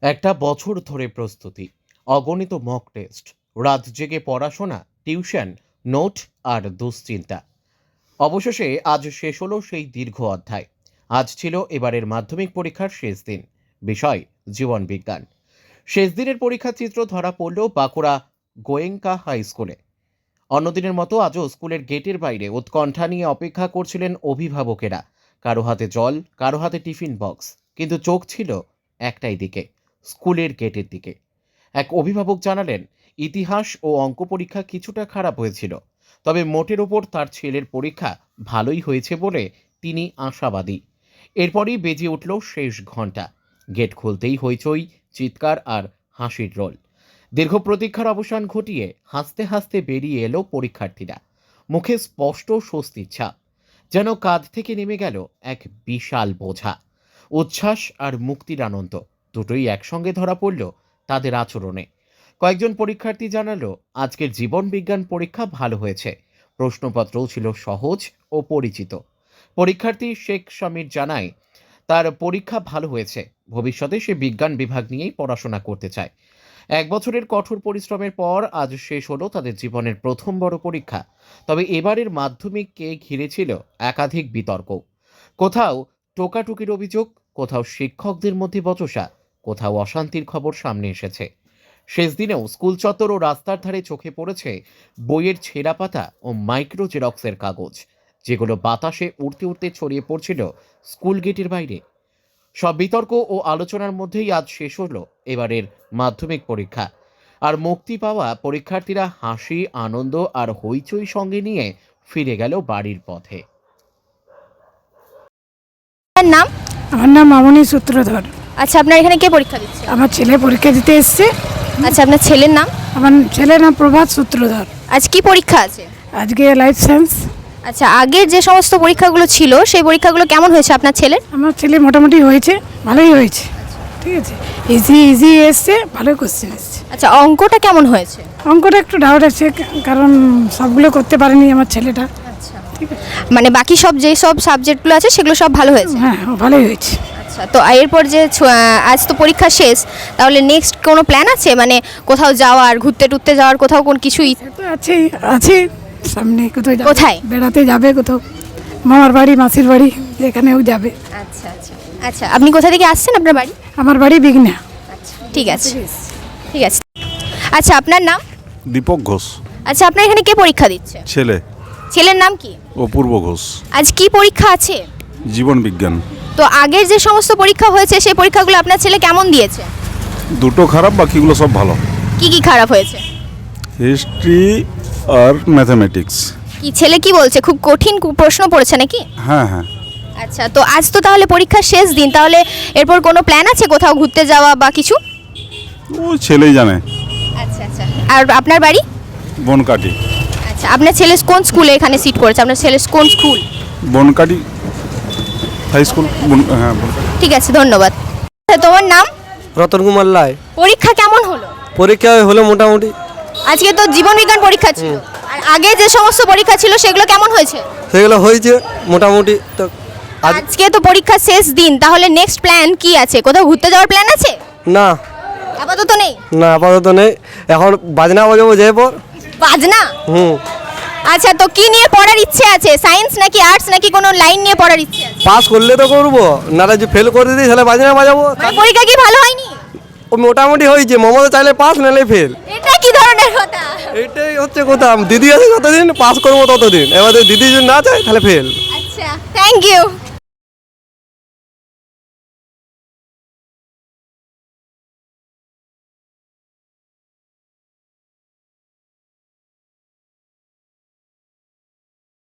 একটা বছর ধরে প্রস্তুতি, অগণিত মক টেস্ট, রাত জেগে পড়াশোনা, টিউশন, নোট আর দুশ্চিন্তা। অবশেষে আজ শেষ হলো সেই দীর্ঘ অধ্যায়। আজ ছিল এবারের মাধ্যমিক পরীক্ষার শেষ দিন। বিষয় জীবন বিজ্ঞান। শেষ দিনের পরীক্ষার চিত্র ধরা পড়ল বাঁকুড়া গোয়েঙ্কা হাই স্কুলে। অন্যদিনের মতো আজও স্কুলের গেটের বাইরে উৎকণ্ঠা নিয়ে অপেক্ষা করছিলেন অভিভাবকেরা। কারো হাতে জল, কারো হাতে টিফিন বক্স, কিন্তু চোখ ছিল একটাই দিকে, স্কুলের গেটের দিকে। এক অভিভাবক জানালেন, ইতিহাস ও অঙ্ক পরীক্ষা কিছুটা খারাপ হয়েছিল, তবে মোটের ওপর তার ছেলের পরীক্ষা ভালোই হয়েছে বলে তিনি আশাবাদী। এরপরই বেজে উঠল শেষ ঘন্টা। গেট খুলতেই হইচই, চিৎকার আর হাসির রোল। দীর্ঘ প্রতীক্ষার অবসান ঘটিয়ে হাসতে হাসতে বেরিয়ে এলো পরীক্ষার্থীরা। মুখে স্পষ্ট স্বস্তির ছাপ, যেন কাঁধ থেকে নেমে গেল এক বিশাল বোঝা। উচ্ছ্বাস আর মুক্তির আনন্দ দুটোই একসঙ্গে ধরা পড়ল তাদের আচরণে। কয়েকজন পরীক্ষার্থী জানালো, আজকের জীবন বিজ্ঞান পরীক্ষা ভালো হয়েছে। প্রশ্নপত্রও ছিল সহজ ও পরিচিত। পরীক্ষার্থী শেখ সমীর জানায়, তার পরীক্ষা ভালো হয়েছে। ভবিষ্যতে সে বিজ্ঞান বিভাগ নিয়েই পড়াশোনা করতে চায়। এক বছরের কঠোর পরিশ্রমের পর আজ শেষ হলো তাদের জীবনের প্রথম বড় পরীক্ষা। তবে এবারের মাধ্যমিককে ঘিরে ছিল একাধিক বিতর্ক। কোথাও টোকাটুকির অভিযোগ, কোথাও শিক্ষকদের মধ্যে বচসা, কোথাও অশান্তির খবর সামনে এসেছে। শেষ দিনেও স্কুল চত্বর ও রাস্তার ধারে চোখে পড়েছে বইয়ের ছেঁড়া পাতা ও মাইক্রো জেরক্সের কাগজ, যেগুলো বাতাসে উড়তে উড়তে ছড়িয়ে পড়ছিল স্কুল গেটের বাইরে। সব বিতর্ক ও আলোচনার মধ্যেই আজ শেষ হলো এবারের মাধ্যমিক পরীক্ষা। আর মুক্তি পাওয়া পরীক্ষার্থীরা হাসি, আনন্দ আর হইচই সঙ্গে নিয়ে ফিরে গেল বাড়ির পথে। আপনার নাম? আমার নাম মামনি সূত্রধর। আচ্ছা, আপনার এখানে কে পরীক্ষা দিচ্ছে? আমার ছেলে পরীক্ষা দিতে এসছে। আচ্ছা, আপনার ছেলের নাম? আমার ছেলের নাম প্রভাত সূত্রধর। আজ কি পরীক্ষা আছে? আজকে লাইফ সায়েন্স। আচ্ছা, আগের যে সমস্ত পরীক্ষাগুলো ছিল সেই পরীক্ষাগুলো কেমন হয়েছে আপনার ছেলের? আমার ছেলে মোটামুটি হয়েছে, ভালোই হয়েছে। ঠিক আছে, ইজি এসছে, ভালোই কোশ্চেন এসছে। আচ্ছা, অঙ্কটা কেমন হয়েছে? অঙ্কটা একটু ডাউট আছে, কারণ সবগুলো করতে পারেনি আমার ছেলেটা। আচ্ছা, ঠিক আছে, মানে বাকি সব যেই সব সাবজেক্টগুলো আছে সেগুলো সব ভালো হয়েছে? হ্যাঁ ভালোই হয়েছে। আচ্ছা, তো এরপর যে আজ তো পরীক্ষা শেষ, তাহলে নেক্সট কোনো প্ল্যান আছে? মানে কোথাও যাওয়ার, ঘুরতে টুরতে যাওয়ার কোথাও কোন কিছুই? তো আছে সামনে, কোথাও কোথায় বেড়াতে যাবে, কোথাও মামার বাড়ি, মাসির বাড়ি, যেখানেও যাবে। আচ্ছা আচ্ছা আচ্ছা, আপনি কোথা থেকে আসছেন? আপনার বাড়ি? আমার বাড়ি বিঘ্না। আচ্ছা, ঠিক আছে ঠিক আছে। আচ্ছা, আপনার নাম? দীপক ঘোষ। আচ্ছা, আপনার এখানে কে পরীক্ষা দিচ্ছে? ছেলে ছেলের নাম কি? অপূর্ব ঘোষ। আজ কি পরীক্ষা আছে? জীবন বিজ্ঞান। তো আগের যে সমস্ত পরীক্ষা হয়েছে সেই পরীক্ষাগুলো আপনার ছেলে কেমন দিয়েছে? দুটো খারাপ, বাকিগুলো সব ভালো। কি কি খারাপ হয়েছে? হিস্ট্রি আর ম্যাথামেটিক্স। কি ছেলে কি বলছে, খুব কঠিন প্রশ্ন পড়েছে নাকি? হ্যাঁ হ্যাঁ। আচ্ছা, তো আজ তো তাহলে পরীক্ষার শেষ দিন, তাহলে এরপর কোনো প্ল্যান আছে কোথাও ঘুরতে যাওয়া বা কিছু? ও ছেলেই জানে। আচ্ছা আচ্ছা, আর আপনার বাড়ি? বনকাটি। আচ্ছা, আপনার ছেলে কোন স্কুলে এখানে সিট করেছে? আপনার ছেলে কোন স্কুল? Bonkati high school. হ্যাঁ বনকাটি। ঠিক আছে, ধন্যবাদ। তোমার নাম? রতন কুমার লাই। পরীক্ষা কেমন হলো? পরীক্ষা হলো মোটামুটি। আজকে তো জীবন বিজ্ঞান পরীক্ষা ছিল, আর আগে যে সমস্ত পরীক্ষা ছিল সেগুলো কেমন হয়েছে? সেগুলো হয়েছে মোটামুটি। তো আজকে তো পরীক্ষা শেষ দিন, তাহলে নেক্সট প্ল্যান কি আছে? কোথাও ঘুরতে যাওয়ার প্ল্যান আছে? না আপাতত নেই। না, আপাতত নেই। এখন বাজনা বাজাবো যাই পর। বাজনা? আচ্ছা, তো কি নিয়ে পড়ার ইচ্ছে আছে? সায়েন্স নাকি আর্টস নাকি কোনো লাইন নিয়ে পড়ার ইচ্ছে আছে? পাস করলে তো করবো, না যদি ফেল করে দিই তাহলে বাজনা বাজাবো। মানে পরীক্ষা কি ভালো হয়নি? ও মোটামুটি হয়েছে, মমতা চাইলে পাস, নাহলে ফেল। এটা কি ধরনের কথা? এইটাই হচ্ছে কথা। দিদি আছে যতদিন পাস করবো ততদিন, এবার দিদি যদি না চায় তাহলে ফেল। আচ্ছা, থ্যাংক ইউ।